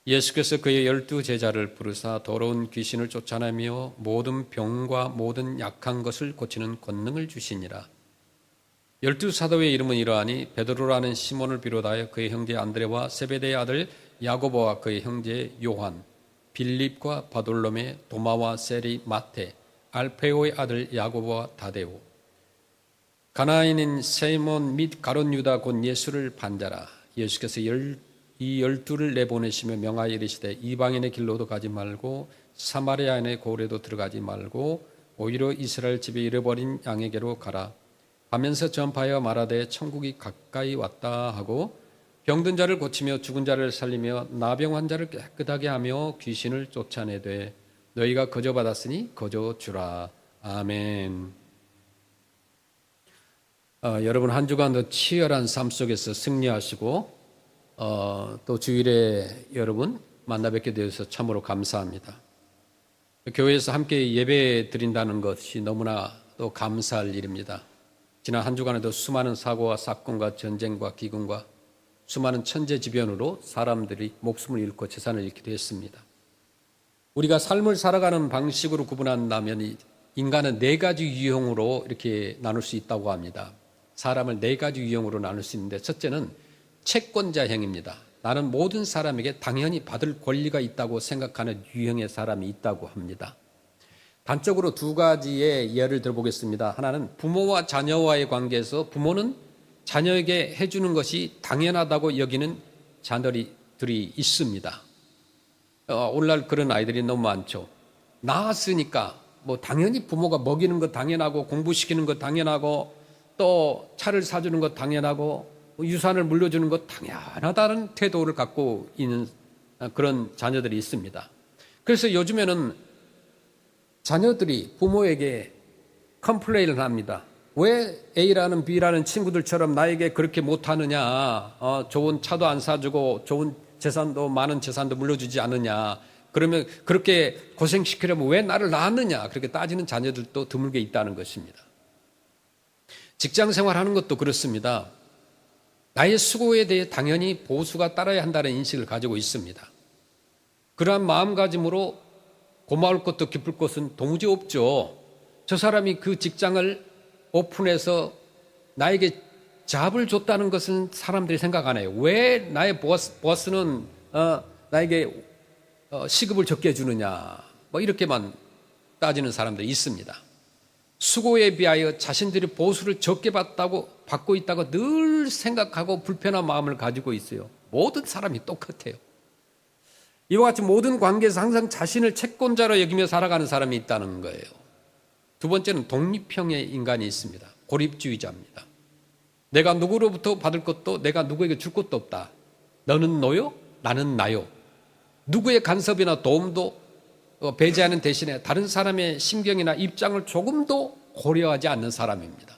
예수께서 그의 12제자를 부르사 더러운 귀신을 쫓아내며 모든 병과 모든 약한 것을 고치는 권능을 주시니라. 12사도의 이름은 이러하니 베드로라는 시몬을 비롯하여 그의 형제 안드레와 세베대의 아들 야고보와 그의 형제 요한, 빌립과 바돌로메, 도마와 세리, 마테, 알페오의 아들 야고보와 다데오, 가나안인 세몬 및 가룟 유다 곧 예수를 반자라. 예수께서 이 12를 내보내시며 명하여 이르시되 이방인의 길로도 가지 말고 사마리아인의 고을에도 들어가지 말고 오히려 이스라엘 집에 잃어버린 양에게로 가라 하면서 전파하여 말하되 천국이 가까이 왔다 하고 병든 자를 고치며 죽은 자를 살리며 나병 환자를 깨끗하게 하며 귀신을 쫓아내되 너희가 거저 받았으니 거저 주라. 아멘. 여러분 한 주간도 치열한 삶 속에서 승리하시고 또 주일에 여러분 만나 뵙게 되어서 참으로 감사합니다. 교회에서 함께 예배 드린다는 것이 너무나 또 감사할 일입니다. 지난 한 주간에도 수많은 사고와 사건과 전쟁과 기근과 수많은 천재지변으로 사람들이 목숨을 잃고 재산을 잃기도 했습니다. 우리가 삶을 살아가는 방식으로 구분한다면 인간은 네 가지 유형으로 이렇게 나눌 수 있다고 합니다. 사람을 네 가지 유형으로 나눌 수 있는데 첫째는 채권자형입니다. 나는 모든 사람에게 당연히 받을 권리가 있다고 생각하는 유형의 사람이 있다고 합니다. 단적으로 두 가지의 예를 들어보겠습니다. 하나는 부모와 자녀와의 관계에서 부모는 자녀에게 해주는 것이 당연하다고 여기는 자녀들이 있습니다. 오늘날 그런 아이들이 너무 많죠. 낳았으니까 뭐 당연히 부모가 먹이는 것 당연하고 공부시키는 것 당연하고 또 차를 사주는 것 당연하고 유산을 물려주는 것 당연하다는 태도를 갖고 있는 그런 자녀들이 있습니다. 그래서 요즘에는 자녀들이 부모에게 컴플레인을 합니다. 왜 A라는 B라는 친구들처럼 나에게 그렇게 못하느냐, 좋은 차도 안 사주고 좋은 재산도 많은 재산도 물려주지 않느냐, 그러면 그렇게 고생시키려면 왜 나를 낳았느냐, 그렇게 따지는 자녀들도 드물게 있다는 것입니다. 직장 생활하는 것도 그렇습니다. 나의 수고에 대해 당연히 보수가 따라야 한다는 인식을 가지고 있습니다. 그러한 마음가짐으로 고마울 것도 기쁠 것은 도무지 없죠. 저 사람이 그 직장을 오픈해서 나에게 잡을 줬다는 것은 사람들이 생각 안 해요. 왜 나의 보스는 나에게 시급을 적게 주느냐, 뭐 이렇게만 따지는 사람들이 있습니다. 수고에 비하여 자신들이 보수를 적게 받고 있다고 늘 생각하고 불편한 마음을 가지고 있어요. 모든 사람이 똑같아요. 이와 같이 모든 관계에서 항상 자신을 채권자로 여기며 살아가는 사람이 있다는 거예요. 두 번째는 독립형의 인간이 있습니다. 고립주의자입니다. 내가 누구로부터 받을 것도 내가 누구에게 줄 것도 없다. 너는 너요, 나는 나요. 누구의 간섭이나 도움도 배제하는 대신에 다른 사람의 심경이나 입장을 조금도 고려하지 않는 사람입니다.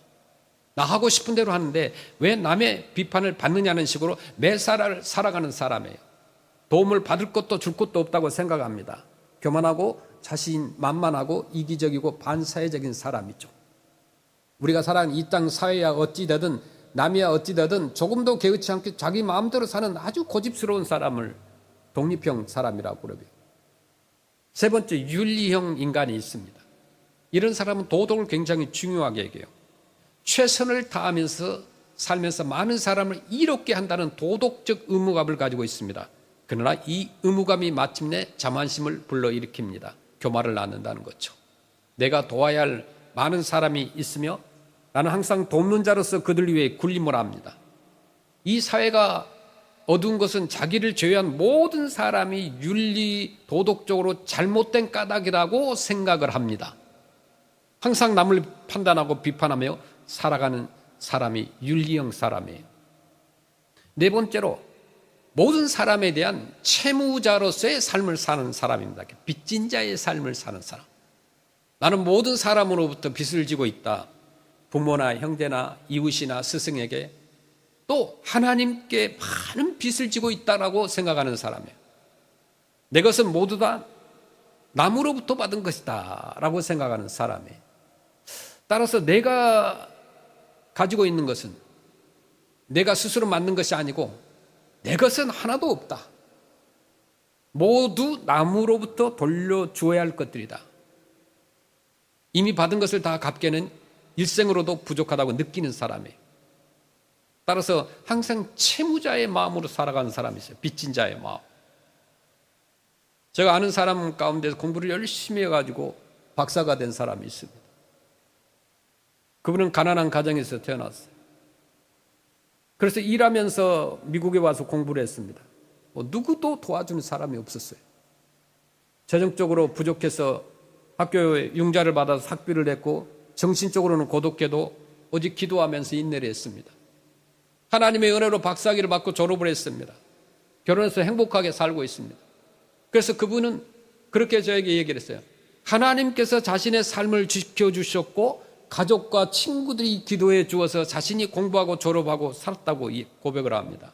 나 하고 싶은 대로 하는데 왜 남의 비판을 받느냐는 식으로 매사를 살아가는 사람이에요. 도움을 받을 것도 줄 것도 없다고 생각합니다. 교만하고 자신만만하고 이기적이고 반사회적인 사람이죠. 우리가 살아가는 이 땅 사회야 어찌되든 남이야 어찌되든 조금도 개의치 않게 자기 마음대로 사는 아주 고집스러운 사람을 독립형 사람이라고 그러고요. 세 번째, 윤리형 인간이 있습니다. 이런 사람은 도덕을 굉장히 중요하게 여겨요. 최선을 다하면서 살면서 많은 사람을 이롭게 한다는 도덕적 의무감을 가지고 있습니다. 그러나 이 의무감이 마침내 자만심을 불러일으킵니다. 교만을 낳는다는 거죠. 내가 도와야 할 많은 사람이 있으며 나는 항상 돕는 자로서 그들 위해 군림을 합니다. 이 사회가 어두운 것은 자기를 제외한 모든 사람이 윤리, 도덕적으로 잘못된 까닭이라고 생각을 합니다. 항상 남을 판단하고 비판하며 살아가는 사람이 윤리형 사람이에요. 네 번째로 모든 사람에 대한 채무자로서의 삶을 사는 사람입니다. 빚진 자의 삶을 사는 사람. 나는 모든 사람으로부터 빚을 지고 있다. 부모나 형제나 이웃이나 스승에게 또 하나님께 많은 빚을 지고 있다라고 생각하는 사람이에요. 내 것은 모두 다 남으로부터 받은 것이다 라고 생각하는 사람이에요. 따라서 내가 가지고 있는 것은 내가 스스로 만든 것이 아니고 내 것은 하나도 없다. 모두 남으로부터 돌려주어야 할 것들이다. 이미 받은 것을 다 갚기에는 일생으로도 부족하다고 느끼는 사람이에요. 따라서 항상 채무자의 마음으로 살아가는 사람이 있어요. 빚진 자의 마음. 제가 아는 사람 가운데서 공부를 열심히 해가지고 박사가 된 사람이 있습니다. 그분은 가난한 가정에서 태어났어요. 그래서 일하면서 미국에 와서 공부를 했습니다. 누구도 도와주는 사람이 없었어요. 재정적으로 부족해서 학교에 융자를 받아서 학비를 냈고, 정신적으로는 고독해도 오직 기도하면서 인내를 했습니다. 하나님의 은혜로 박사학위를 받고 졸업을 했습니다. 결혼해서 행복하게 살고 있습니다. 그래서 그분은 그렇게 저에게 얘기를 했어요. 하나님께서 자신의 삶을 지켜주셨고 가족과 친구들이 기도해 주어서 자신이 공부하고 졸업하고 살았다고 고백을 합니다.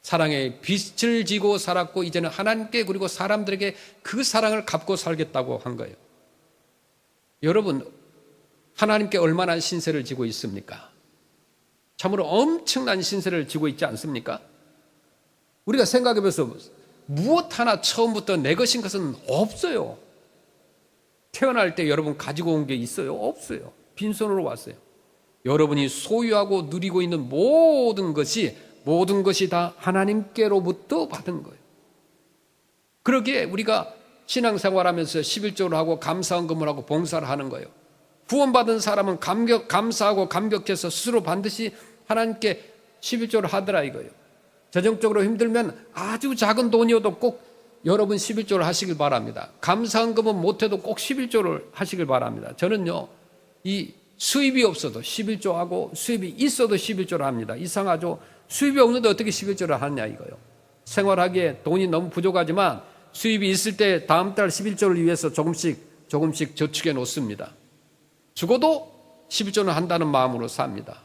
사랑의 빚을 지고 살았고 이제는 하나님께 그리고 사람들에게 그 사랑을 갚고 살겠다고 한 거예요. 여러분, 하나님께 얼마나 신세를 지고 있습니까? 참으로 엄청난 신세를 지고 있지 않습니까? 우리가 생각해보면서 무엇 하나 처음부터 내 것인 것은 없어요. 태어날 때 여러분 가지고 온 게 있어요? 없어요. 빈손으로 왔어요. 여러분이 소유하고 누리고 있는 모든 것이 다 하나님께로부터 받은 거예요. 그러기에 우리가 신앙생활하면서 11조를 하고 감사헌금을 하고 봉사를 하는 거예요. 구원받은 사람은 감사하고 감격해서 스스로 반드시 하나님께 11조를 하더라 이거예요. 재정적으로 힘들면 아주 작은 돈이어도 꼭 여러분 11조를 하시길 바랍니다. 감사헌금은 못해도 꼭 11조를 하시길 바랍니다. 저는요, 이 수입이 없어도 11조 하고 수입이 있어도 11조를 합니다. 이상하죠? 수입이 없는데 어떻게 11조를 하느냐 이거예요. 생활하기에 돈이 너무 부족하지만 수입이 있을 때 다음 달 11조를 위해서 조금씩 저축해 놓습니다. 죽어도 11조는 한다는 마음으로 삽니다.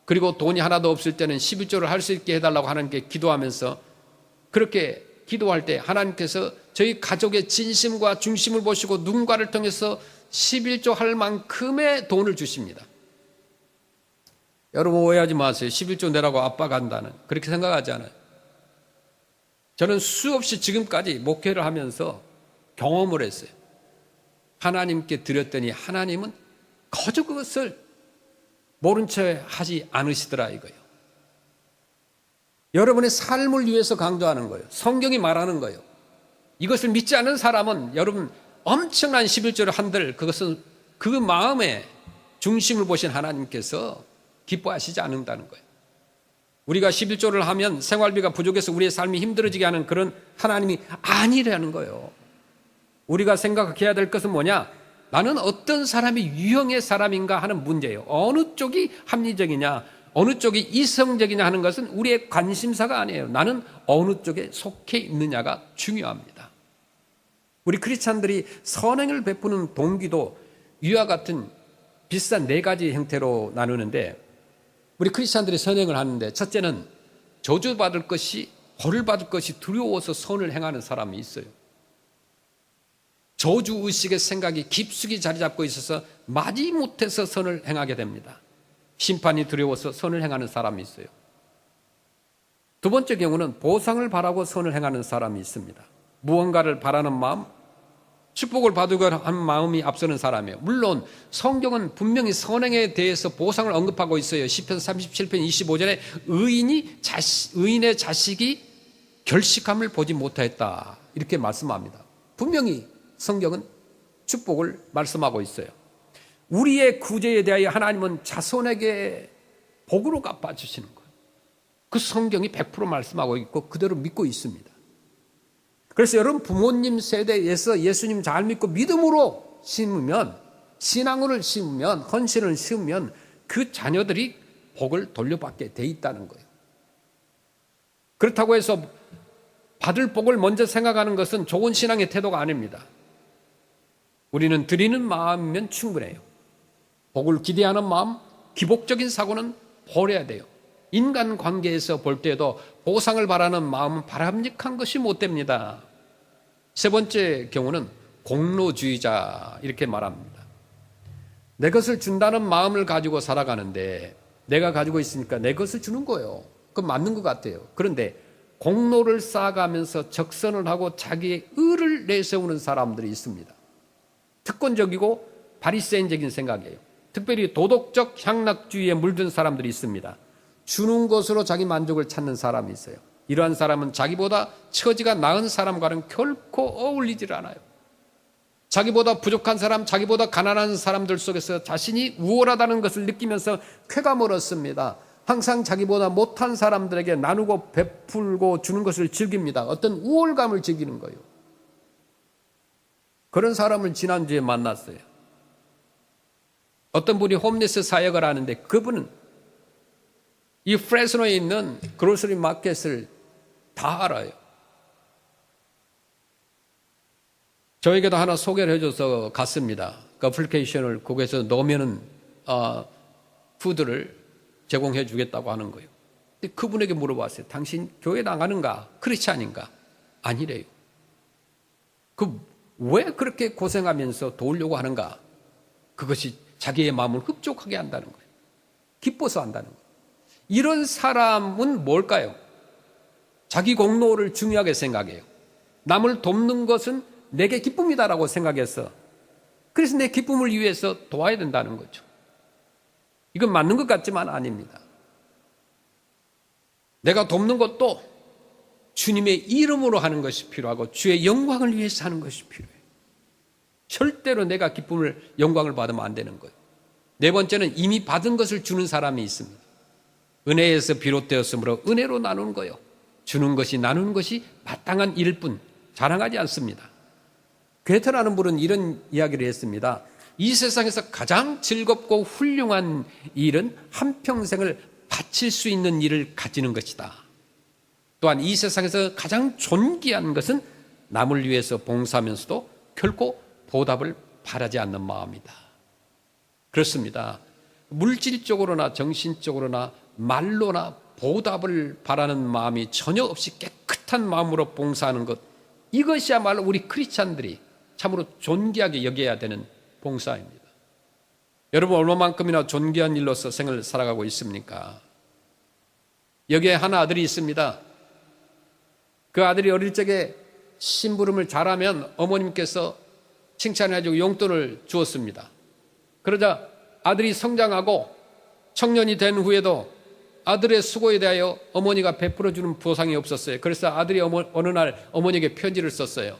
그리고 돈이 하나도 없을 때는 11조를 할 수 있게 해달라고 하나님께 기도하면서, 그렇게 기도할 때 하나님께서 저희 가족의 진심과 중심을 보시고 누군가를 통해서 11조 할 만큼의 돈을 주십니다. 여러분 오해하지 마세요. 11조 내라고 압박한다는, 그렇게 생각하지 않아요. 저는 수없이 지금까지 목회를 하면서 경험을 했어요. 하나님께 드렸더니 하나님은 거저 그것을 모른 채 하지 않으시더라 이거예요. 여러분의 삶을 위해서 강조하는 거예요. 성경이 말하는 거예요. 이것을 믿지 않는 사람은 여러분 엄청난 11조를 한들 그것은 그 마음의 중심을 보신 하나님께서 기뻐하시지 않는다는 거예요. 우리가 11조를 하면 생활비가 부족해서 우리의 삶이 힘들어지게 하는 그런 하나님이 아니라는 거예요. 우리가 생각해야 될 것은 뭐냐? 나는 어떤 사람이 유형의 사람인가 하는 문제예요. 어느 쪽이 합리적이냐, 어느 쪽이 이성적이냐 하는 것은 우리의 관심사가 아니에요. 나는 어느 쪽에 속해 있느냐가 중요합니다. 우리 크리스찬들이 선행을 베푸는 동기도 위와 같은 비슷한 4가지 형태로 나누는데, 우리 크리스찬들이 선행을 하는데, 첫째는 저주받을 것이, 벌을 받을 것이 두려워서 선을 행하는 사람이 있어요. 저주의식의 생각이 깊숙이 자리 잡고 있어서 마지못해서 선을 행하게 됩니다. 심판이 두려워서 선을 행하는 사람이 있어요. 두 번째 경우는 보상을 바라고 선을 행하는 사람이 있습니다. 무언가를 바라는 마음, 축복을 받으려 하는 마음이 앞서는 사람이에요. 물론 성경은 분명히 선행에 대해서 보상을 언급하고 있어요. 시편 37편 25절에 의인의 자식이 결식함을 보지 못하였다 이렇게 말씀합니다. 분명히 성경은 축복을 말씀하고 있어요. 우리의 구제에 대하여 하나님은 자손에게 복으로 갚아주시는 거예요. 그 성경이 100% 말씀하고 있고 그대로 믿고 있습니다. 그래서 여러분 부모님 세대에서 예수님 잘 믿고 믿음으로 심으면, 신앙을 심으면, 헌신을 심으면 그 자녀들이 복을 돌려받게 돼 있다는 거예요. 그렇다고 해서 받을 복을 먼저 생각하는 것은 좋은 신앙의 태도가 아닙니다. 우리는 드리는 마음이면 충분해요. 복을 기대하는 마음, 기복적인 사고는 버려야 돼요. 인간관계에서 볼 때에도 보상을 바라는 마음은 바람직한 것이 못 됩니다. 세 번째 경우는 공로주의자 이렇게 말합니다. 내 것을 준다는 마음을 가지고 살아가는데 내가 가지고 있으니까 내 것을 주는 거예요. 그건 맞는 것 같아요. 그런데 공로를 쌓아가면서 적선을 하고 자기의 의를 내세우는 사람들이 있습니다. 특권적이고 바리새인적인 생각이에요. 특별히 도덕적 향락주의에 물든 사람들이 있습니다. 주는 것으로 자기 만족을 찾는 사람이 있어요. 이러한 사람은 자기보다 처지가 나은 사람과는 결코 어울리질 않아요. 자기보다 부족한 사람, 자기보다 가난한 사람들 속에서 자신이 우월하다는 것을 느끼면서 쾌감을 얻습니다. 항상 자기보다 못한 사람들에게 나누고 베풀고 주는 것을 즐깁니다. 어떤 우월감을 즐기는 거예요. 그런 사람을 지난주에 만났어요. 어떤 분이 홈리스 사역을 하는데 그분은 이 프레스노에 있는 그로서리 마켓을 다 알아요. 저에게도 하나 소개를 해줘서 갔습니다. 그 어플리케이션을 거기에서 넣으면은 푸드를 제공해 주겠다고 하는 거예요. 근데 그분에게 물어봤어요. 당신 교회 나가는가? 크리스찬인가? 아니래요. 왜 그렇게 고생하면서 도우려고 하는가? 그것이 자기의 마음을 흡족하게 한다는 거예요. 기뻐서 한다는 거예요. 이런 사람은 뭘까요? 자기 공로를 중요하게 생각해요. 남을 돕는 것은 내게 기쁨이다라고 생각해서 그래서 내 기쁨을 위해서 도와야 된다는 거죠. 이건 맞는 것 같지만 아닙니다. 내가 돕는 것도 주님의 이름으로 하는 것이 필요하고 주의 영광을 위해서 하는 것이 필요해요. 절대로 내가 기쁨을 영광을 받으면 안 되는 거예요. 네 번째는 이미 받은 것을 주는 사람이 있습니다. 은혜에서 비롯되었으므로 은혜로 나누는 거예요. 주는 것이 나누는 것이 마땅한 일일 뿐 자랑하지 않습니다. 괴테라는 분은 이런 이야기를 했습니다. 이 세상에서 가장 즐겁고 훌륭한 일은 한평생을 바칠 수 있는 일을 가지는 것이다. 또한 이 세상에서 가장 존귀한 것은 남을 위해서 봉사하면서도 결코 보답을 바라지 않는 마음이다. 그렇습니다. 물질적으로나 정신적으로나 말로나 보답을 바라는 마음이 전혀 없이 깨끗한 마음으로 봉사하는 것, 이것이야말로 우리 크리스찬들이 참으로 존귀하게 여겨야 되는 봉사입니다. 여러분 얼마만큼이나 존귀한 일로서 생을 살아가고 있습니까? 여기에 하나 아들이 있습니다. 그 아들이 어릴 적에 심부름을 잘하면 어머님께서 칭찬해주고 용돈을 주었습니다. 그러자 아들이 성장하고 청년이 된 후에도 아들의 수고에 대하여 어머니가 베풀어주는 보상이 없었어요. 그래서 아들이 어느 날 어머니에게 편지를 썼어요.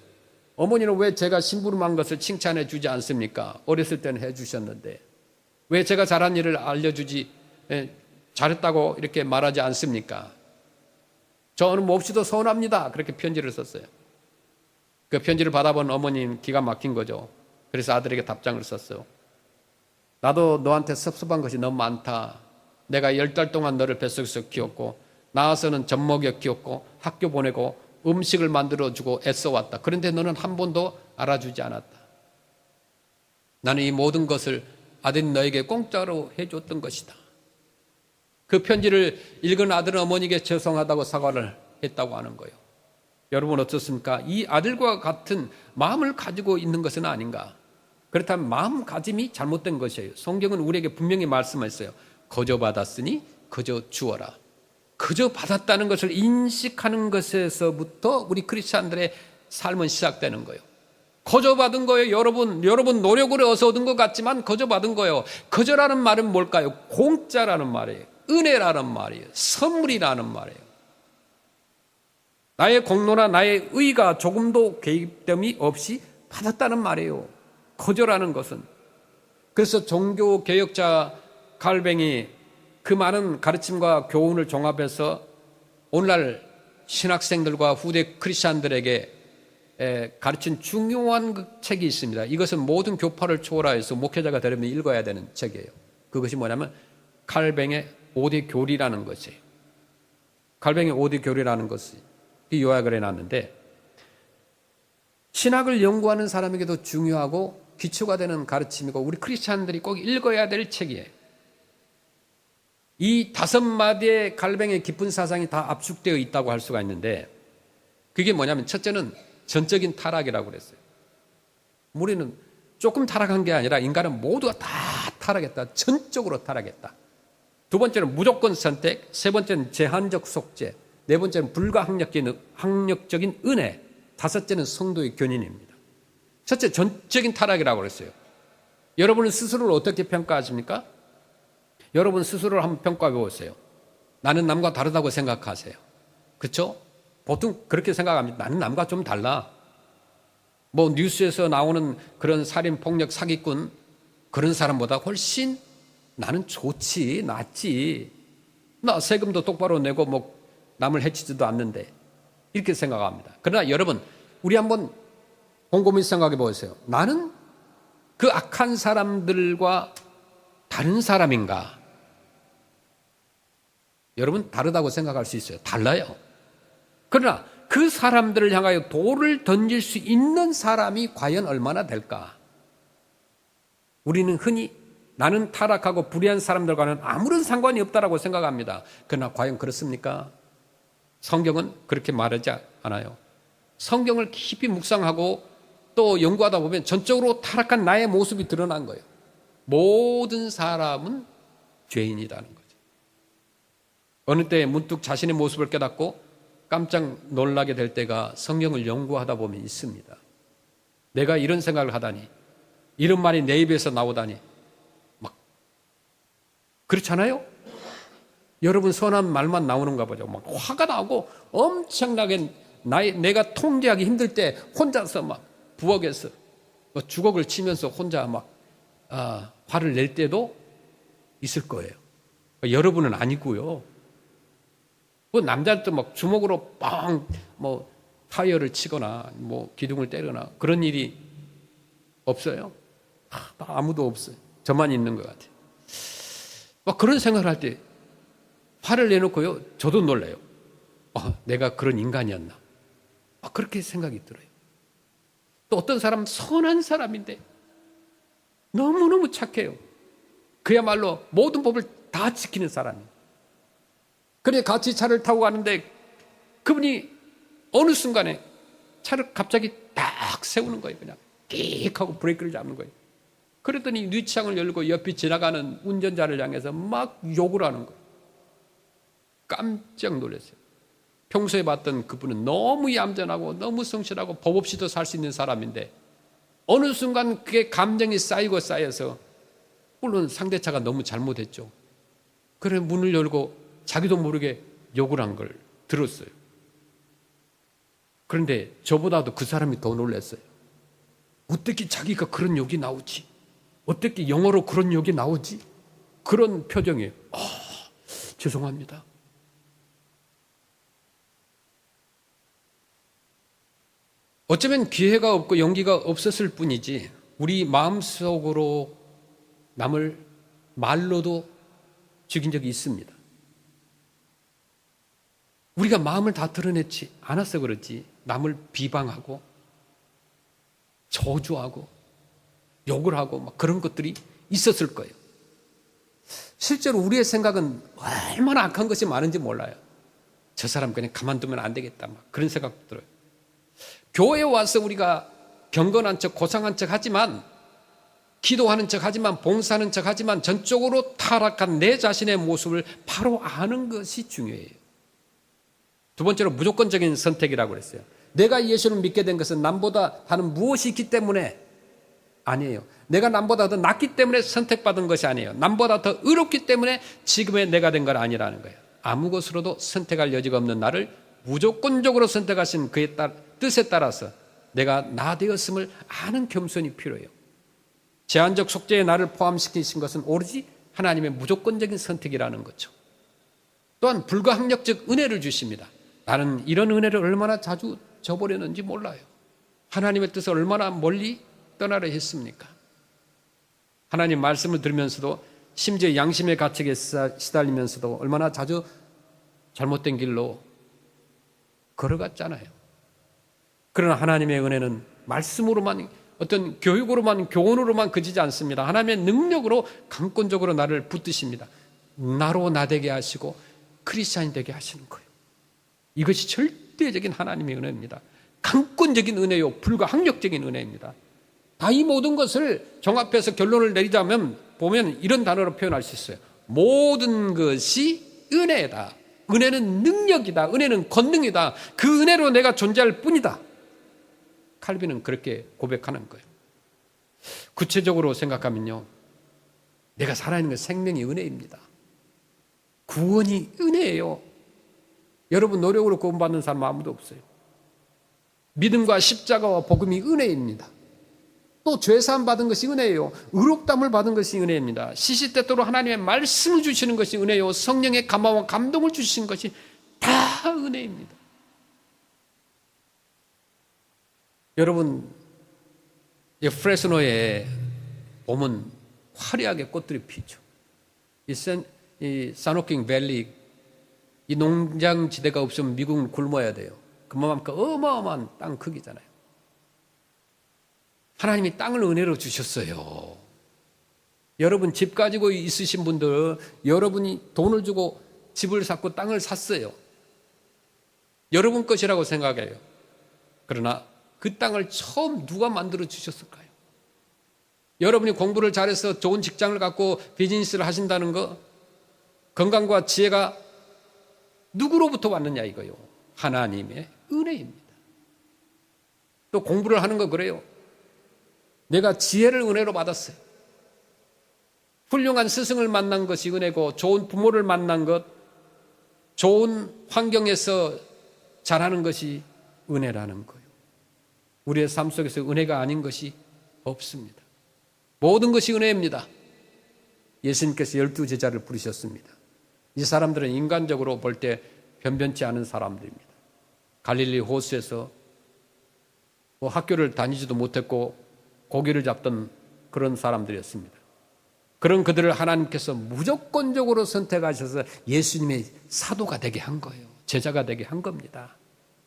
어머니는 왜 제가 심부름한 것을 칭찬해 주지 않습니까? 어렸을 때는 해 주셨는데 왜 제가 잘한 일을 알려주지 잘했다고 이렇게 말하지 않습니까? 저는 몹시도 서운합니다. 그렇게 편지를 썼어요. 그 편지를 받아본 어머니는 기가 막힌 거죠. 그래서 아들에게 답장을 썼어요. 나도 너한테 섭섭한 것이 너무 많다. 내가 10달 동안 너를 뱃속에서 키웠고 나와서는 젖 먹여 키웠고 학교 보내고 음식을 만들어주고 애써왔다. 그런데 너는 한 번도 알아주지 않았다. 나는 이 모든 것을 아들이 너에게 공짜로 해줬던 것이다. 그 편지를 읽은 아들은 어머니에게 죄송하다고 사과를 했다고 하는 거예요. 여러분 어떻습니까? 이 아들과 같은 마음을 가지고 있는 것은 아닌가? 그렇다면 마음가짐이 잘못된 것이에요. 성경은 우리에게 분명히 말씀했어요. 거저 받았으니 거저 주어라. 거저 받았다는 것을 인식하는 것에서부터 우리 크리스찬들의 삶은 시작되는 거예요. 거저 받은 거예요. 여러분 노력으로 어서 얻은 것 같지만 거저 받은 거예요. 거저라는 말은 뭘까요? 공짜라는 말이에요. 은혜라는 말이에요. 선물이라는 말이에요. 나의 공로나 나의 의가 조금도 개입됨이 없이 받았다는 말이에요. 거저라는 것은. 그래서 종교개혁자 칼뱅이 그 많은 가르침과 교훈을 종합해서 오늘날 신학생들과 후대 크리스찬들에게 가르친 중요한 그 책이 있습니다. 이것은 모든 교파를 초월하여서 목회자가 되려면 읽어야 되는 책이에요. 그것이 뭐냐면 칼뱅의 5대 교리라는 것이에요. 칼뱅의 5대 교리라는 것이 요약을 해놨는데 신학을 연구하는 사람에게도 중요하고 기초가 되는 가르침이고 우리 크리스찬들이 꼭 읽어야 될 책이에요. 이 5마디의 칼뱅의 깊은 사상이 다 압축되어 있다고 할 수가 있는데 그게 뭐냐면 첫째는 전적인 타락이라고 그랬어요. 우리는 조금 타락한 게 아니라 인간은 모두가 다 타락했다. 전적으로 타락했다. 두 번째는 무조건 선택, 세 번째는 제한적 속죄, 네 번째는 불가항력적인 은혜. 다섯째는 성도의 견인입니다. 첫째, 전적인 타락이라고 그랬어요. 여러분은 스스로를 어떻게 평가하십니까? 여러분 스스로를 한번 평가해 보세요. 나는 남과 다르다고 생각하세요. 그렇죠? 보통 그렇게 생각합니다. 나는 남과 좀 달라. 뭐 뉴스에서 나오는 그런 살인, 폭력, 사기꾼 그런 사람보다 훨씬 나는 좋지, 낫지. 나 세금도 똑바로 내고 뭐 남을 해치지도 않는데 이렇게 생각합니다. 그러나 여러분, 우리 한번 곰곰이 생각해 보세요. 나는 그 악한 사람들과 다른 사람인가? 여러분 다르다고 생각할 수 있어요. 달라요. 그러나 그 사람들을 향하여 돌을 던질 수 있는 사람이 과연 얼마나 될까? 우리는 흔히 나는 타락하고 불의한 사람들과는 아무런 상관이 없다라고 생각합니다. 그러나 과연 그렇습니까? 성경은 그렇게 말하지 않아요. 성경을 깊이 묵상하고 또 연구하다 보면 전적으로 타락한 나의 모습이 드러난 거예요. 모든 사람은 죄인이라는 거죠. 어느 때 문득 자신의 모습을 깨닫고 깜짝 놀라게 될 때가 성경을 연구하다 보면 있습니다. 내가 이런 생각을 하다니, 이런 말이 내 입에서 나오다니, 막 그렇잖아요? 여러분 선한 말만 나오는가 보죠. 막 화가 나고 엄청나게 내가 통제하기 힘들 때 혼자서 막 부엌에서 주걱을 치면서 혼자 막 화를 낼 때도 있을 거예요. 여러분은 아니고요. 그 남자한테 막 주먹으로 빵 뭐 타이어를 치거나 뭐 기둥을 때리거나 그런 일이 없어요. 아무도 없어요. 저만 있는 것 같아요. 막 그런 생각을 할 때 화를 내놓고요. 저도 놀라요. 내가 그런 인간이었나? 그렇게 생각이 들어요. 또 어떤 사람은 선한 사람인데 너무너무 착해요. 그야말로 모든 법을 다 지키는 사람이에요. 그래 같이 차를 타고 가는데 그분이 어느 순간에 차를 갑자기 딱 세우는 거예요. 그냥 띡 하고 브레이크를 잡는 거예요. 그랬더니 뉘창을 열고 옆에 지나가는 운전자를 향해서 막 욕을 하는 거예요. 깜짝 놀랐어요. 평소에 봤던 그분은 너무 얌전하고 너무 성실하고 법 없이도 살 수 있는 사람인데 어느 순간 그게 감정이 쌓여서 물론 상대차가 너무 잘못했죠. 그래 문을 열고 자기도 모르게 욕을 한 걸 들었어요. 그런데 저보다도 그 사람이 더 놀랐어요. 어떻게 자기가 그런 욕이 나오지? 어떻게 영어로 그런 욕이 나오지? 그런 표정이에요. 죄송합니다. 어쩌면 기회가 없고 용기가 없었을 뿐이지 우리 마음속으로 남을 말로도 죽인 적이 있습니다. 우리가 마음을 다 드러내지 않아서 그렇지 남을 비방하고 저주하고 욕을 하고 막 그런 것들이 있었을 거예요. 실제로 우리의 생각은 얼마나 악한 것이 많은지 몰라요. 저 사람 그냥 가만두면 안 되겠다 막 그런 생각도 들어요. 교회에 와서 우리가 경건한 척 고상한 척 하지만 기도하는 척 하지만 봉사하는 척 하지만 전적으로 타락한 내 자신의 모습을 바로 아는 것이 중요해요. 두 번째로 무조건적인 선택이라고 그랬어요. 내가 예수를 믿게 된 것은 남보다 다른 무엇이 있기 때문에 아니에요. 내가 남보다 더 낫기 때문에 선택받은 것이 아니에요. 남보다 더 의롭기 때문에 지금의 내가 된 건 아니라는 거예요. 아무 것으로도 선택할 여지가 없는 나를 무조건적으로 선택하신 그의 뜻에 따라서 내가 나 되었음을 아는 겸손이 필요해요. 제한적 속죄에 나를 포함시키신 것은 오로지 하나님의 무조건적인 선택이라는 거죠. 또한 불가항력적 은혜를 주십니다. 나는 이런 은혜를 얼마나 자주 저버렸는지 몰라요. 하나님의 뜻을 얼마나 멀리 떠나려 했습니까? 하나님 말씀을 들으면서도 심지어 양심의 가책에 시달리면서도 얼마나 자주 잘못된 길로 걸어갔잖아요. 그러나 하나님의 은혜는 말씀으로만 어떤 교육으로만 교훈으로만 그치지 않습니다. 하나님의 능력으로 강권적으로 나를 붙드십니다. 나로 나되게 하시고 크리스찬이 되게 하시는 거예요. 이것이 절대적인 하나님의 은혜입니다. 강권적인 은혜요, 불가항력적인 은혜입니다. 다 이 모든 것을 종합해서 결론을 내리자면 보면 이런 단어로 표현할 수 있어요. 모든 것이 은혜다. 은혜는 능력이다. 은혜는 권능이다. 그 은혜로 내가 존재할 뿐이다. 칼빈은 그렇게 고백하는 거예요. 구체적으로 생각하면요, 내가 살아있는 건 생명이 은혜입니다. 구원이 은혜예요. 여러분 노력으로 구원받는 사람 아무도 없어요. 믿음과 십자가와 복음이 은혜입니다. 또 죄사함 받은 것이 은혜예요. 의롭다함을 받은 것이 은혜입니다. 시시때때로 하나님의 말씀을 주시는 것이 은혜요. 성령의 감화와 감동을 주시는 것이 다 은혜입니다. 여러분, 이 프레스노에 보면 화려하게 꽃들이 피죠. 이 사노킹 밸리, 이 농장지대가 없으면 미국은 굶어야 돼요. 그만큼 어마어마한 땅 크기잖아요. 하나님이 땅을 은혜로 주셨어요. 여러분 집 가지고 있으신 분들, 여러분이 돈을 주고 집을 샀고 땅을 샀어요. 여러분 것이라고 생각해요. 그러나 그 땅을 처음 누가 만들어 주셨을까요? 여러분이 공부를 잘해서 좋은 직장을 갖고 비즈니스를 하신다는 거, 건강과 지혜가 누구로부터 왔느냐 이거요. 하나님의 은혜입니다. 또 공부를 하는 거 그래요. 내가 지혜를 은혜로 받았어요. 훌륭한 스승을 만난 것이 은혜고, 좋은 부모를 만난 것, 좋은 환경에서 자라는 것이 은혜라는 거예요. 우리의 삶 속에서 은혜가 아닌 것이 없습니다. 모든 것이 은혜입니다. 예수님께서 12제자를 부르셨습니다. 이 사람들은 인간적으로 볼 때 변변치 않은 사람들입니다. 갈릴리 호수에서 학교를 다니지도 못했고 고기를 잡던 그런 사람들이었습니다. 그런 그들을 하나님께서 무조건적으로 선택하셔서 예수님의 사도가 되게 한 거예요. 제자가 되게 한 겁니다.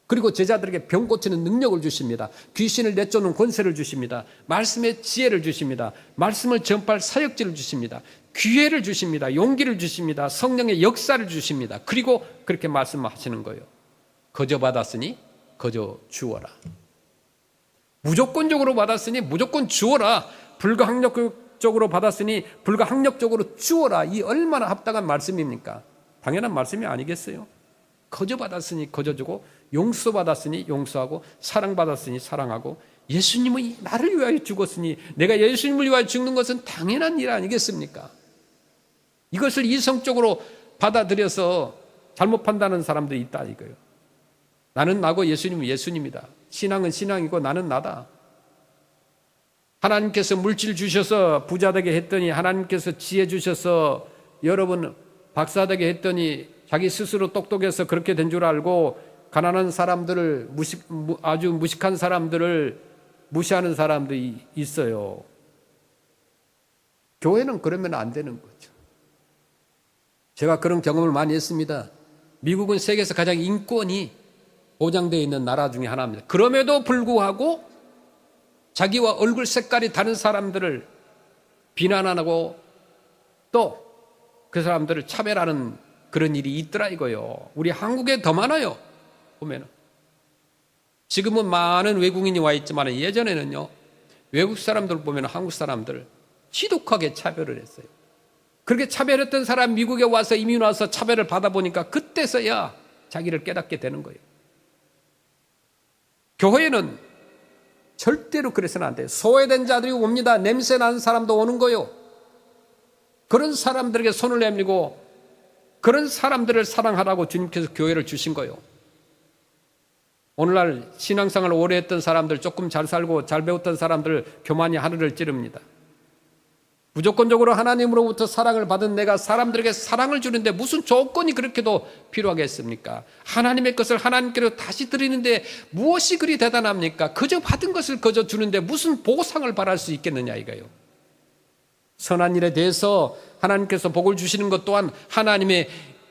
그리고 제자들에게 병 고치는 능력을 주십니다. 귀신을 내쫓는 권세를 주십니다. 말씀의 지혜를 주십니다. 말씀을 전파할 사역지를 주십니다. 기회를 주십니다. 용기를 주십니다. 성령의 역사를 주십니다. 그리고 그렇게 말씀하시는 거예요. 거저 받았으니 거저 주어라. 무조건적으로 받았으니 무조건 주어라. 불가항력적으로 받았으니 불가항력적으로 주어라. 이 얼마나 합당한 말씀입니까? 당연한 말씀이 아니겠어요? 거저 받았으니 거저 주고, 용서받았으니 용서하고, 사랑받았으니 사랑하고, 예수님이 나를 위하여 죽었으니 내가 예수님을 위하여 죽는 것은 당연한 일 아니겠습니까? 이것을 이성적으로 받아들여서 잘못 판단하는 사람들이 있다 이거예요. 나는 나고 예수님은 예수님이다. 신앙은 신앙이고 나는 나다. 하나님께서 물질 주셔서 부자 되게 했더니, 하나님께서 지혜 주셔서 여러분 박사 되게 했더니 자기 스스로 똑똑해서 그렇게 된 줄 알고 가난한 사람들을 아주 무식한 사람들을 무시하는 사람들이 있어요. 교회는 그러면 안 되는 거죠. 제가 그런 경험을 많이 했습니다. 미국은 세계에서 가장 인권이 보장되어 있는 나라 중에 하나입니다. 그럼에도 불구하고 자기와 얼굴 색깔이 다른 사람들을 비난하고 또 그 사람들을 차별하는 그런 일이 있더라 이거요. 우리 한국에 더 많아요. 보면은 지금은 많은 외국인이 와 있지만 예전에는요, 외국 사람들 보면 한국 사람들을 지독하게 차별을 했어요. 그렇게 차별했던 사람 미국에 와서 이민 와서 차별을 받아보니까 그때서야 자기를 깨닫게 되는 거예요. 교회는 절대로 그래서는 안 돼요. 소외된 자들이 옵니다. 냄새 나는 사람도 오는 거예요. 그런 사람들에게 손을 내밀고 그런 사람들을 사랑하라고 주님께서 교회를 주신 거예요. 오늘날 신앙생활을 오래 했던 사람들, 조금 잘 살고 잘 배웠던 사람들 교만이 하늘을 찌릅니다. 무조건적으로 하나님으로부터 사랑을 받은 내가 사람들에게 사랑을 주는데 무슨 조건이 그렇게도 필요하겠습니까? 하나님의 것을 하나님께로 다시 드리는데 무엇이 그리 대단합니까? 그저 받은 것을 그저 주는데 무슨 보상을 바랄 수 있겠느냐 이거예요. 선한 일에 대해서 하나님께서 복을 주시는 것 또한 하나님의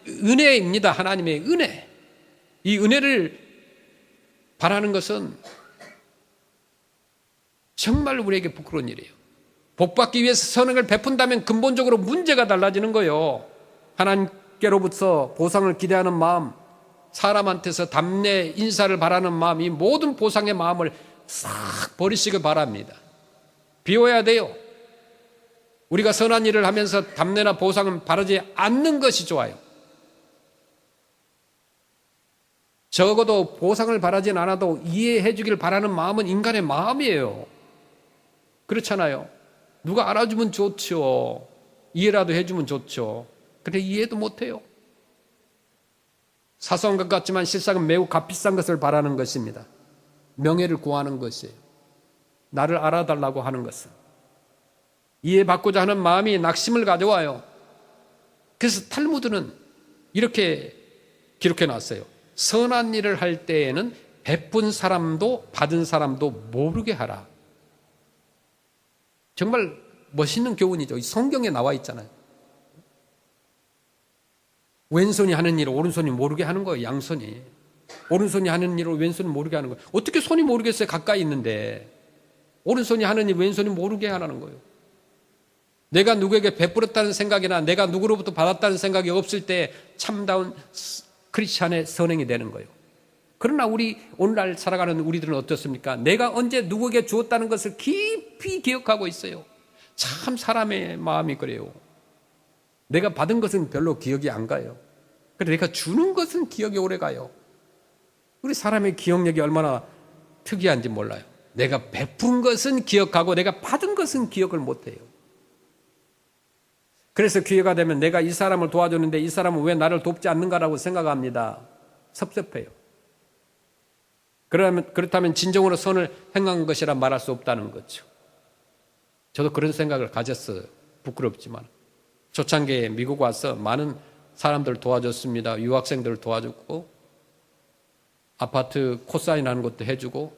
은혜입니다. 하나님의 은혜. 이 은혜를 바라는 것은 정말 우리에게 부끄러운 일이에요. 복받기 위해서 선행을 베푼다면 근본적으로 문제가 달라지는 거예요. 하나님께로부터 보상을 기대하는 마음, 사람한테서 답례 인사를 바라는 마음, 이 모든 보상의 마음을 싹 버리시길 바랍니다. 비워야 돼요. 우리가 선한 일을 하면서 답례나 보상은 바라지 않는 것이 좋아요. 적어도 보상을 바라진 않아도 이해해 주길 바라는 마음은 인간의 마음이에요. 그렇잖아요. 누가 알아주면 좋죠. 이해라도 해주면 좋죠. 근데 이해도 못해요. 사소한 것 같지만 실상은 매우 값비싼 것을 바라는 것입니다. 명예를 구하는 것이에요. 나를 알아달라고 하는 것은. 이해받고자 하는 마음이 낙심을 가져와요. 그래서 탈무드는 이렇게 기록해 놨어요. 선한 일을 할 때에는 베푼 사람도 받은 사람도 모르게 하라. 정말 멋있는 교훈이죠. 성경에 나와 있잖아요. 왼손이 하는 일을 오른손이 모르게 하는 거예요. 양손이. 오른손이 하는 일을 왼손이 모르게 하는 거예요. 어떻게 손이 모르겠어요? 가까이 있는데. 오른손이 하는 일 왼손이 모르게 하라는 거예요. 내가 누구에게 베풀었다는 생각이나 내가 누구로부터 받았다는 생각이 없을 때 참다운 크리스찬의 선행이 되는 거예요. 그러나 오늘날 살아가는 우리들은 어떻습니까? 내가 언제 누구에게 주었다는 것을 깊이 기억하고 있어요. 참 사람의 마음이 그래요. 내가 받은 것은 별로 기억이 안 가요. 그런데 내가 주는 것은 기억이 오래 가요. 우리 사람의 기억력이 얼마나 특이한지 몰라요. 내가 베푼 것은 기억하고 내가 받은 것은 기억을 못해요. 그래서 기회가 되면 내가 이 사람을 도와줬는데 이 사람은 왜 나를 돕지 않는가라고 생각합니다. 섭섭해요. 그렇다면 진정으로 선을 행한 것이라 말할 수 없다는 거죠. 저도 그런 생각을 가졌어요. 부끄럽지만. 초창기에 미국 와서 많은 사람들 도와줬습니다. 유학생들 도와줬고 아파트 코사인하는 것도 해주고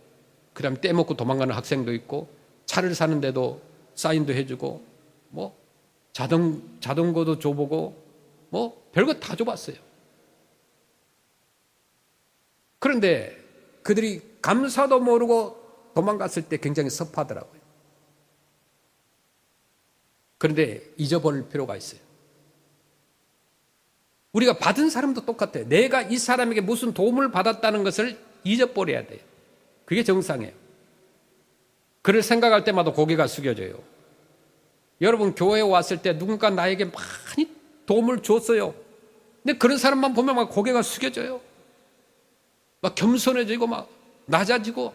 그다음에 떼먹고 도망가는 학생도 있고 차를 사는데도 사인도 해주고 뭐 자전거도 줘보고 뭐 별거 다 줘봤어요. 그런데 그들이 감사도 모르고 도망갔을 때 굉장히 섭하더라고요. 그런데 잊어버릴 필요가 있어요. 우리가 받은 사람도 똑같아요. 내가 이 사람에게 무슨 도움을 받았다는 것을 잊어버려야 돼요. 그게 정상이에요. 그를 생각할 때마다 고개가 숙여져요. 여러분 교회에 왔을 때 누군가 나에게 많이 도움을 줬어요. 근데 그런 사람만 보면 막 고개가 숙여져요. 막 겸손해지고 막 낮아지고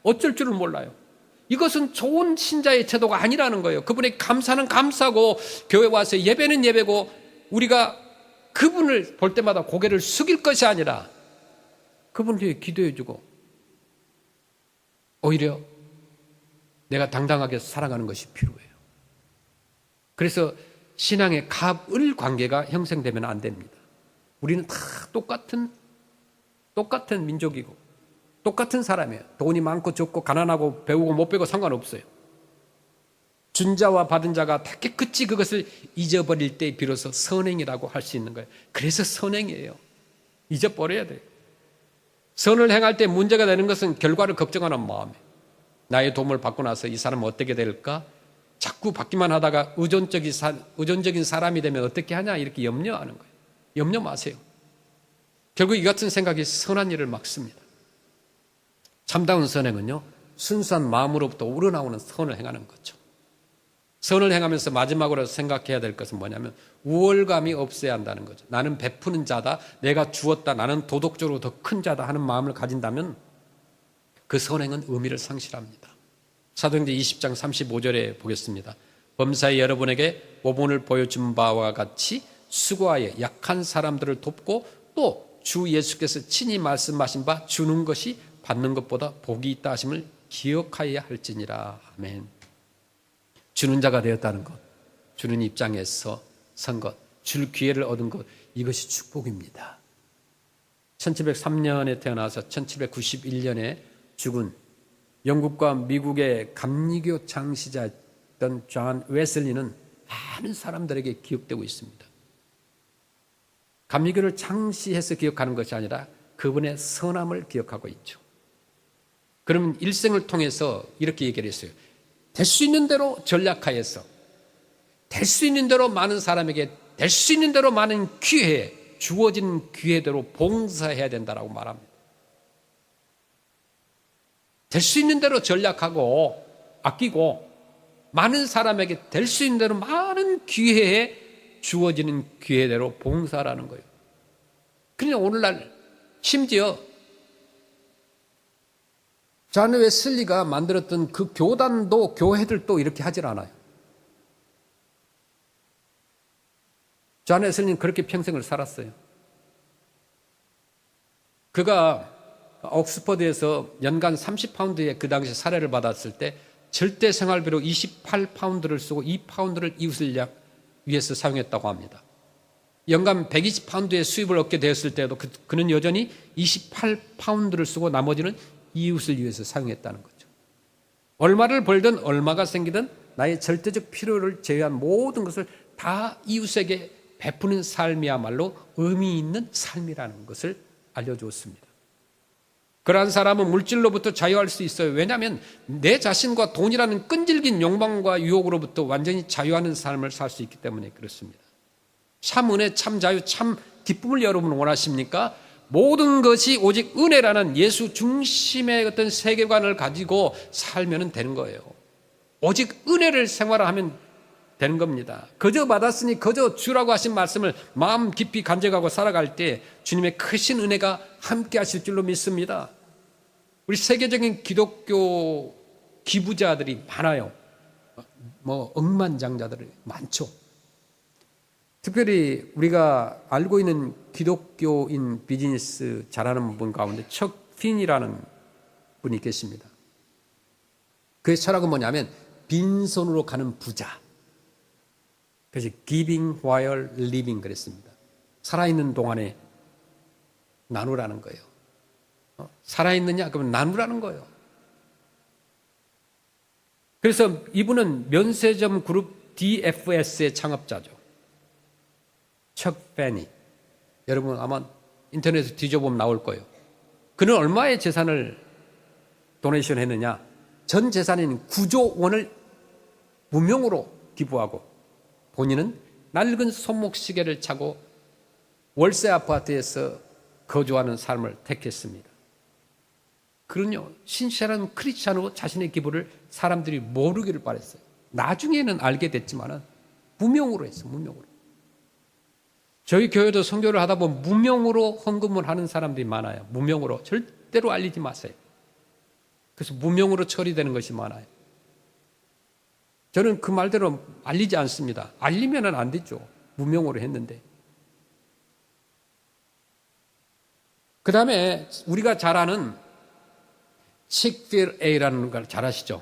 어쩔 줄을 몰라요. 이것은 좋은 신자의 태도가 아니라는 거예요. 그분의 감사는 감사고 교회 와서 예배는 예배고 우리가 그분을 볼 때마다 고개를 숙일 것이 아니라 그분을 위해 기도해주고 오히려 내가 당당하게 살아가는 것이 필요해요. 그래서 신앙의 갑을 관계가 형성되면 안 됩니다. 우리는 다 똑같은 민족이고 똑같은 사람이에요. 돈이 많고 적고 가난하고 배우고 못 배우고 상관없어요. 준 자와 받은 자가 다 깨끗이 그것을 잊어버릴 때 비로소 선행이라고 할 수 있는 거예요. 그래서 선행이에요. 잊어버려야 돼요. 선을 행할 때 문제가 되는 것은 결과를 걱정하는 마음이에요. 나의 도움을 받고 나서 이 사람은 어떻게 될까? 자꾸 받기만 하다가 의존적인 사람이 되면 어떻게 하냐 이렇게 염려하는 거예요. 염려 마세요. 결국 이 같은 생각이 선한 일을 막습니다. 참다운 선행은요, 순수한 마음으로부터 우러나오는 선을 행하는 거죠. 선을 행하면서 마지막으로 생각해야 될 것은 뭐냐면 우월감이 없어야 한다는 거죠. 나는 베푸는 자다, 내가 주었다, 나는 도덕적으로 더 큰 자다 하는 마음을 가진다면 그 선행은 의미를 상실합니다. 사도행전 20장 35절에 보겠습니다. 범사에 여러분에게 오본을 보여준 바와 같이 수고하여 약한 사람들을 돕고 또 주 예수께서 친히 말씀하신 바 주는 것이 받는 것보다 복이 있다 하심을 기억하여야 할지니라. 아멘. 주는 자가 되었다는 것, 주는 입장에서 선 것, 줄 기회를 얻은 것, 이것이 축복입니다. 1703년에 태어나서 1791년에 죽은 영국과 미국의 감리교 창시자였던 존 웨슬리는 많은 사람들에게 기억되고 있습니다. 감리교를 창시해서 기억하는 것이 아니라 그분의 선함을 기억하고 있죠. 그러면 일생을 통해서 이렇게 얘기를 했어요. 될 수 있는 대로 전략하여서 될 수 있는 대로 많은 사람에게 될 수 있는 대로 많은 기회에 주어진 기회대로 봉사해야 된다라고 말합니다. 될 수 있는 대로 전략하고 아끼고 많은 사람에게 될 수 있는 대로 많은 기회에 주어지는 기회대로 봉사라는 거예요. 그러니까 오늘날 심지어 존 웨슬리가 만들었던 그 교단도 교회들도 이렇게 하질 않아요. 존 웨슬리는 그렇게 평생을 살았어요. 그가 옥스퍼드에서 연간 30파운드의 그 당시 사례를 받았을 때 절대 생활비로 28파운드를 쓰고 2파운드를 이웃을 위해서 사용했다고 합니다. 연간 120파운드의 수입을 얻게 되었을 때도 그는 여전히 28파운드를 쓰고 나머지는 이웃을 위해서 사용했다는 거죠. 얼마를 벌든 얼마가 생기든 나의 절대적 필요를 제외한 모든 것을 다 이웃에게 베푸는 삶이야말로 의미 있는 삶이라는 것을 알려주었습니다. 그러한 사람은 물질로부터 자유할 수 있어요. 왜냐하면 내 자신과 돈이라는 끈질긴 욕망과 유혹으로부터 완전히 자유하는 삶을 살 수 있기 때문에 그렇습니다. 참 은혜, 참 자유, 참 기쁨을 여러분 원하십니까? 모든 것이 오직 은혜라는 예수 중심의 어떤 세계관을 가지고 살면 되는 거예요. 오직 은혜를 생활하면 되는 겁니다. 그저 받았으니 그저 주라고 하신 말씀을 마음 깊이 간직하고 살아갈 때 주님의 크신 은혜가 함께 하실 줄로 믿습니다. 우리 세계적인 기독교 기부자들이 많아요. 억만장자들이 많죠. 특별히 우리가 알고 있는 기독교인 비즈니스 잘하는 분 가운데 척 핀이라는 분이 계십니다. 그의 철학은 뭐냐면 빈손으로 가는 부자. 그래서 giving while living 그랬습니다. 살아있는 동안에 나누라는 거예요. 살아있느냐? 그러면 나누라는 거예요. 그래서 이분은 면세점 그룹 DFS의 창업자죠. 척 페니. 여러분 아마 인터넷에 뒤져보면 나올 거예요. 그는 얼마의 재산을 도네이션 했느냐? 전 재산인 9조 원을 무명으로 기부하고 본인은 낡은 손목시계를 차고 월세 아파트에서 거주하는 삶을 택했습니다. 그는요, 신실한 크리스찬으로 자신의 기부를 사람들이 모르기를 바랬어요. 나중에는 알게 됐지만 무명으로 했어요. 무명으로. 저희 교회도 선교를 하다 보면 무명으로 헌금을 하는 사람들이 많아요. 무명으로. 절대로 알리지 마세요. 그래서 무명으로 처리되는 것이 많아요. 저는 그 말대로 알리지 않습니다. 알리면 안 되죠. 무명으로 했는데. 그 다음에 우리가 잘 아는 칙필에이라는 걸 잘 아시죠?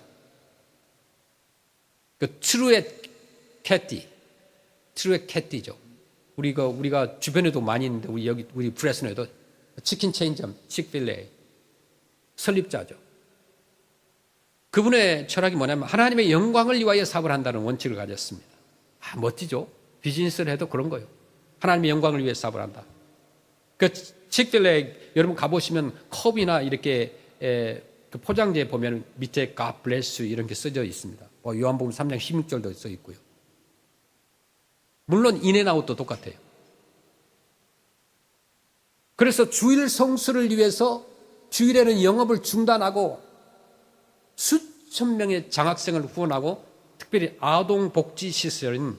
그 트루엣 캐티죠. 우리가 주변에도 많이 있는데 우리 프레스노에도 치킨 체인점 칙필에이 설립자죠. 그분의 철학이 뭐냐면 하나님의 영광을 위하여 사업을 한다는 원칙을 가졌습니다. 멋지죠? 비즈니스를 해도 그런 거예요. 하나님의 영광을 위해 사업을 한다. 그 칙필에이 여러분 가보시면 컵이나 이렇게 그 포장지에 보면 밑에 God bless you 이런 게 써져 있습니다. 요한복음 3장 16절도 써 있고요. 물론 인앤아웃도 똑같아요. 그래서 주일 성수를 위해서 주일에는 영업을 중단하고 수천 명의 장학생을 후원하고 특별히 아동복지시설인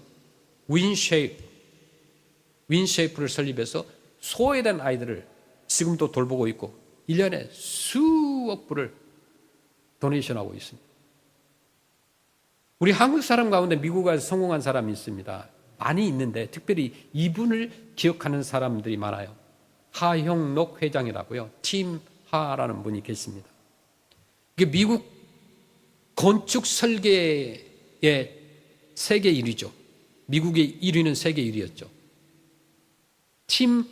윈쉐이프를 설립해서 소외된 아이들을 지금도 돌보고 있고 1년에 수억 불을 도네이션하고 있습니다. 우리 한국 사람 가운데 미국에서 성공한 사람이 있습니다. 많이 있는데 특별히 이분을 기억하는 사람들이 많아요. 하형록 회장이라고요. 팀 하라는 분이 계십니다. 이게 미국 건축 설계의 세계 1위죠. 미국의 1위는 세계 1위였죠. 팀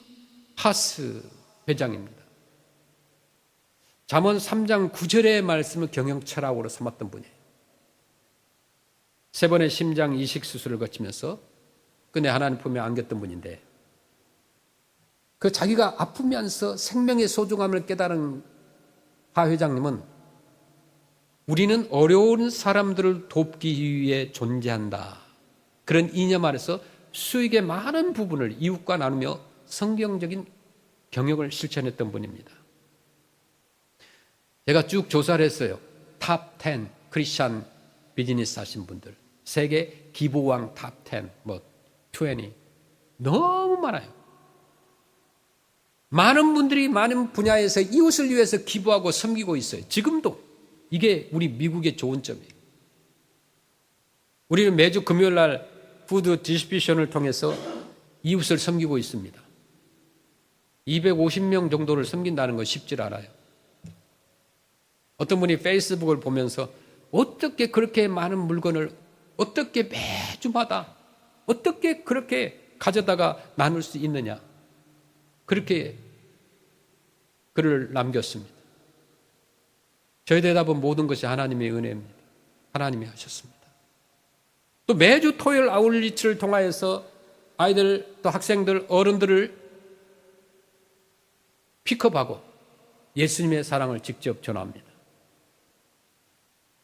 하스 회장입니다. 잠언 3장 9절의 말씀을 경영철학으로 삼았던 분이에요. 3번의 심장 이식 수술을 거치면서 끝내 하나님 품에 안겼던 분인데 그 자기가 아프면서 생명의 소중함을 깨달은 하 회장님은 우리는 어려운 사람들을 돕기 위해 존재한다. 그런 이념 아래서 수익의 많은 부분을 이웃과 나누며 성경적인 경영을 실천했던 분입니다. 제가 쭉 조사를 했어요. 탑 10 크리스찬 비즈니스 하신 분들. 세계 기부왕 탑 10, 20. 너무 많아요. 많은 분들이 많은 분야에서 이웃을 위해서 기부하고 섬기고 있어요. 지금도 이게 우리 미국의 좋은 점이에요. 우리는 매주 금요일 날 푸드 디스트리뷰션을 통해서 이웃을 섬기고 있습니다. 250명 정도를 섬긴다는 건 쉽지 않아요. 어떤 분이 페이스북을 보면서 어떻게 그렇게 많은 물건을 어떻게 매주마다 어떻게 그렇게 가져다가 나눌 수 있느냐, 그렇게 글을 남겼습니다. 저희 대답은 모든 것이 하나님의 은혜입니다. 하나님이 하셨습니다. 또 매주 토요일 아울리치를 통하여서 아이들, 또 학생들, 어른들을 픽업하고 예수님의 사랑을 직접 전합니다.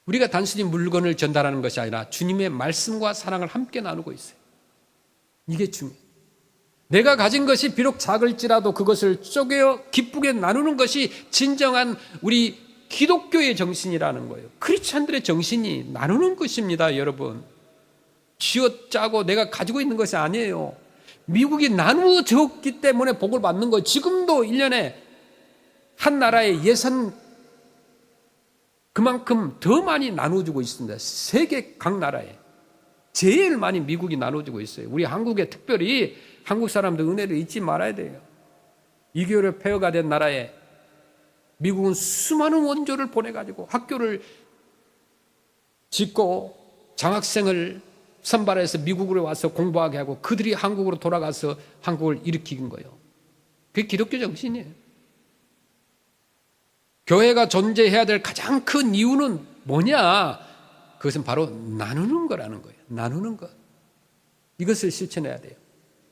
우리가 단순히 물건을 전달하는 것이 아니라 주님의 말씀과 사랑을 함께 나누고 있어요. 이게 중요해요. 내가 가진 것이 비록 작을지라도 그것을 쪼개어 기쁘게 나누는 것이 진정한 우리 기독교의 정신이라는 거예요. 크리스찬들의 정신이 나누는 것입니다, 여러분. 쥐어짜고 내가 가지고 있는 것이 아니에요. 미국이 나누어졌기 때문에 복을 받는 거예요. 지금도 1년에 한 나라의 예산 그만큼 더 많이 나눠주고 있습니다. 세계 각 나라에 제일 많이 미국이 나눠주고 있어요. 우리 한국에 특별히 한국 사람들 은혜를 잊지 말아야 돼요. 2개월의 폐허가 된 나라에 미국은 수많은 원조를 보내가지고 학교를 짓고 장학생을 선발해서 미국으로 와서 공부하게 하고 그들이 한국으로 돌아가서 한국을 일으킨 거예요. 그게 기독교 정신이에요. 교회가 존재해야 될 가장 큰 이유는 뭐냐? 그것은 바로 나누는 거라는 거예요. 나누는 것. 이것을 실천해야 돼요.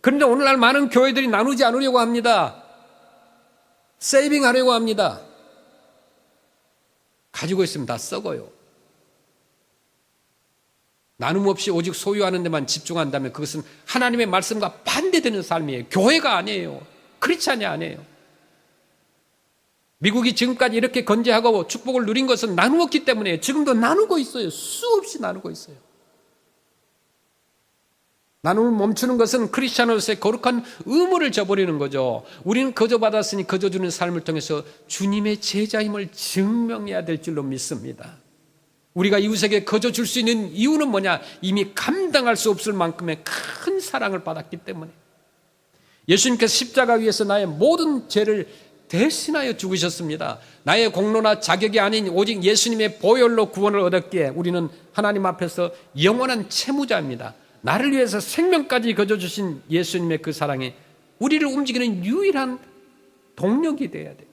그런데 오늘날 많은 교회들이 나누지 않으려고 합니다. 세이빙 하려고 합니다. 가지고 있으면 다 썩어요. 나눔 없이 오직 소유하는 데만 집중한다면 그것은 하나님의 말씀과 반대되는 삶이에요. 교회가 아니에요. 크리스찬이 아니에요. 미국이 지금까지 이렇게 건재하고 축복을 누린 것은 나누었기 때문에 지금도 나누고 있어요. 수없이 나누고 있어요. 나눔을 멈추는 것은 크리스찬으로서의 거룩한 의무를 저버리는 거죠. 우리는 거저 받았으니 거저 주는 삶을 통해서 주님의 제자임을 증명해야 될 줄로 믿습니다. 우리가 이웃에게 거저 줄 수 있는 이유는 뭐냐? 이미 감당할 수 없을 만큼의 큰 사랑을 받았기 때문에. 예수님께서 십자가 위에서 나의 모든 죄를 대신하여 죽으셨습니다. 나의 공로나 자격이 아닌 오직 예수님의 보혈로 구원을 얻었기에 우리는 하나님 앞에서 영원한 채무자입니다. 나를 위해서 생명까지 거저주신 예수님의 그 사랑이 우리를 움직이는 유일한 동력이 되어야 돼요.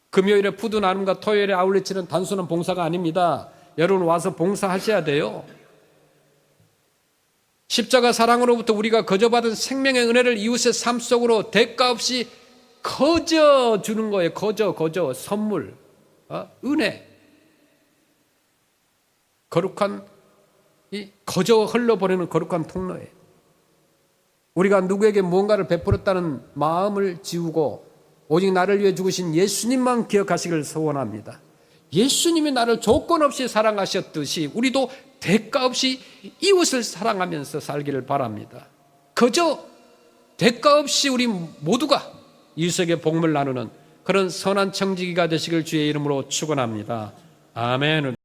금요일에 푸드 나눔과 토요일에 아울렛치는 단순한 봉사가 아닙니다. 여러분 와서 봉사하셔야 돼요. 십자가 사랑으로부터 우리가 거저받은 생명의 은혜를 이웃의 삶 속으로 대가 없이 거저 주는 거예요. 거저 선물, 은혜. 거룩한 이 거저 흘러버리는 거룩한 통로예요. 우리가 누구에게 무언가를 베풀었다는 마음을 지우고 오직 나를 위해 죽으신 예수님만 기억하시길 소원합니다. 예수님이 나를 조건 없이 사랑하셨듯이 우리도 대가 없이 이웃을 사랑하면서 살기를 바랍니다. 그저 대가 없이 우리 모두가 이웃에게 복을 나누는 그런 선한 청지기가 되시길 주의 이름으로 축원합니다. 아멘.